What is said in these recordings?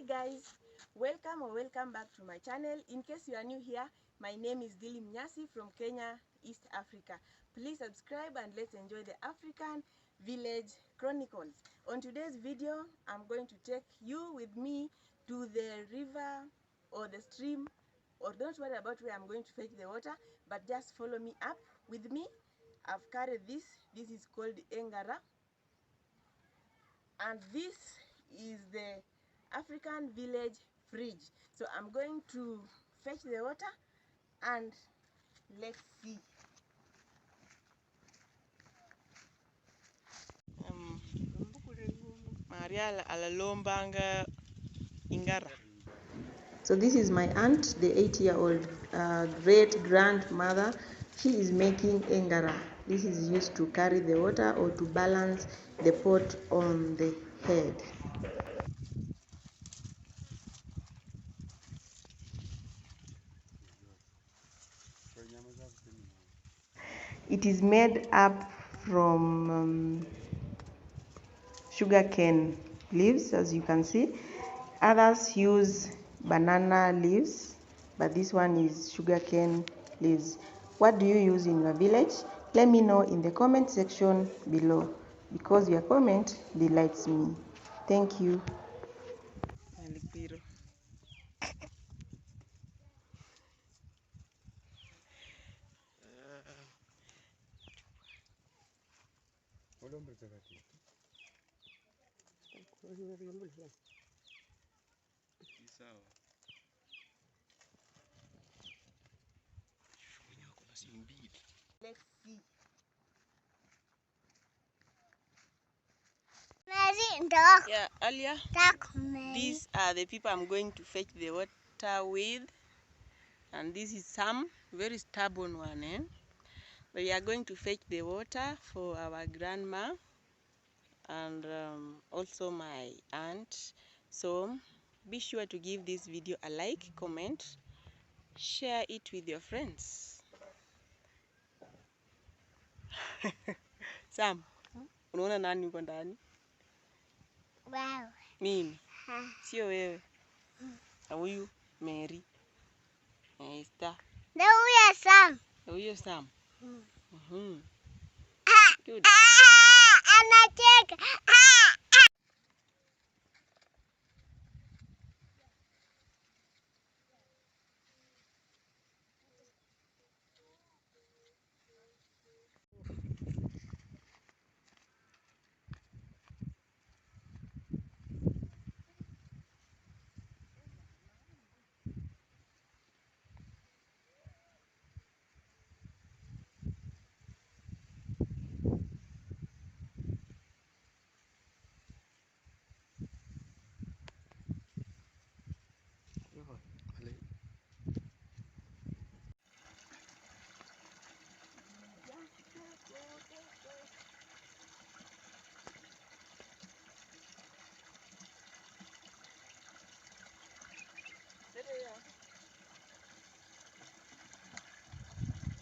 Hi guys, welcome back to my channel. In case you are new here, my name is Dili Mnyasi from Kenya, East Africa. Please subscribe and let's enjoy the African Village Chronicles. On today's video, I'm going to take you with me to the river or the stream, or don't worry about where I'm going to fetch the water, but just follow me up with me. I've carried this. This is called Engara, and this is the African Village fridge. So I'm going to fetch the water and let's see. Maria alalombanga ingara. So this is my aunt, the 8-year-old great grandmother. She is making engara. This is used to carry the water or to balance the pot on the head. It is made up from sugarcane leaves, as you can see. Others use banana leaves, but this one is sugarcane leaves. What do you use in your village? Let me know in the comment section below, because your comment delights me. Thank you. Let's see. Yeah, earlier, these are the people I'm going to fetch the water with, and this is Sam, very stubborn one, eh? We are going to fetch the water for our grandma and also my aunt. So be sure to give this video a like, comment, share it with your friends. Sam, unaona nani yuko ndani? Wow. Mimi. Sio wewe. Na huyu Mary. Esther. Na huyu Sam. Na huyu Sam. Good. Anacheka.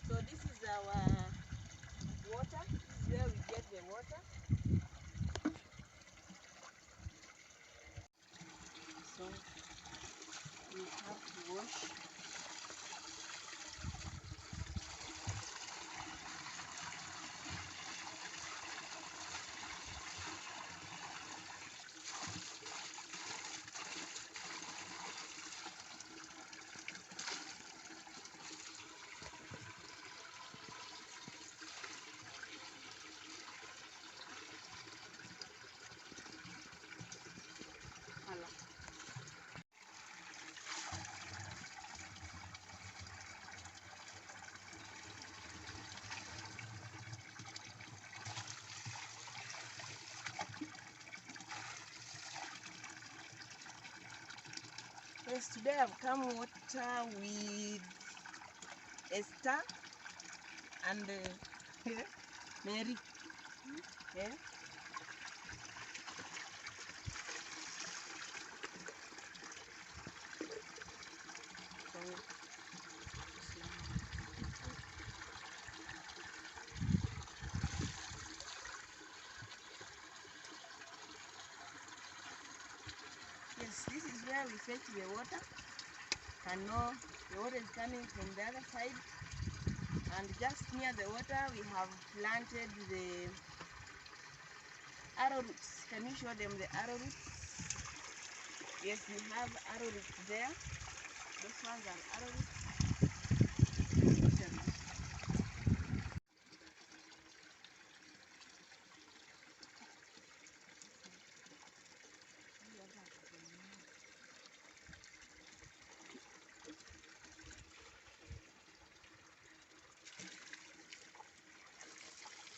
So this is our water. This is where we get the water. So we have to wash. Yes, today I've come water with Esther and Mary. Yeah. Yes, this is where we fetch the water, and know the water is coming from the other side. And just near the water we have planted the arrowroots. Can you show them the arrowroots? Yes, we have arrowroots there. Those ones are arrowroots.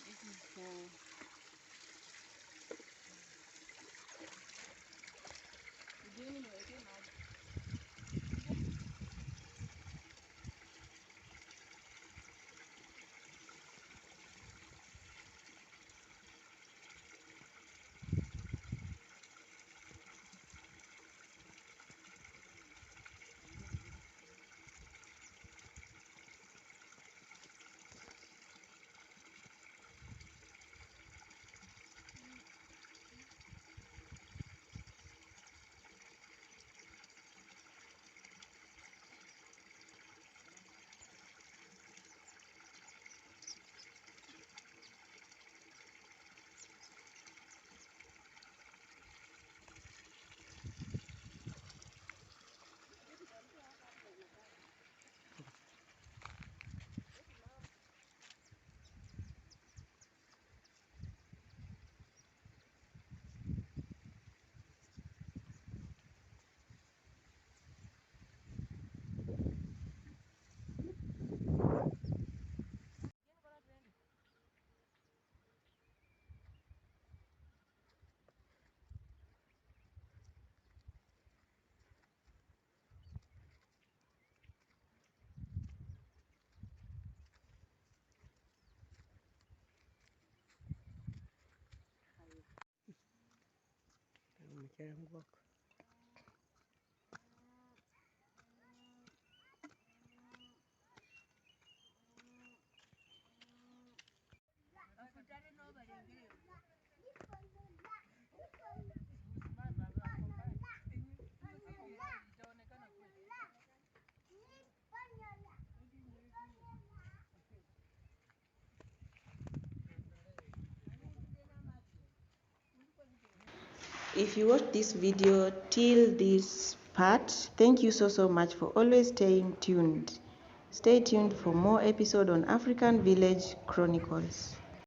This is for If you watched this video till this part, thank you so much for always staying tuned. Stay tuned for more episode on African Village Chronicles.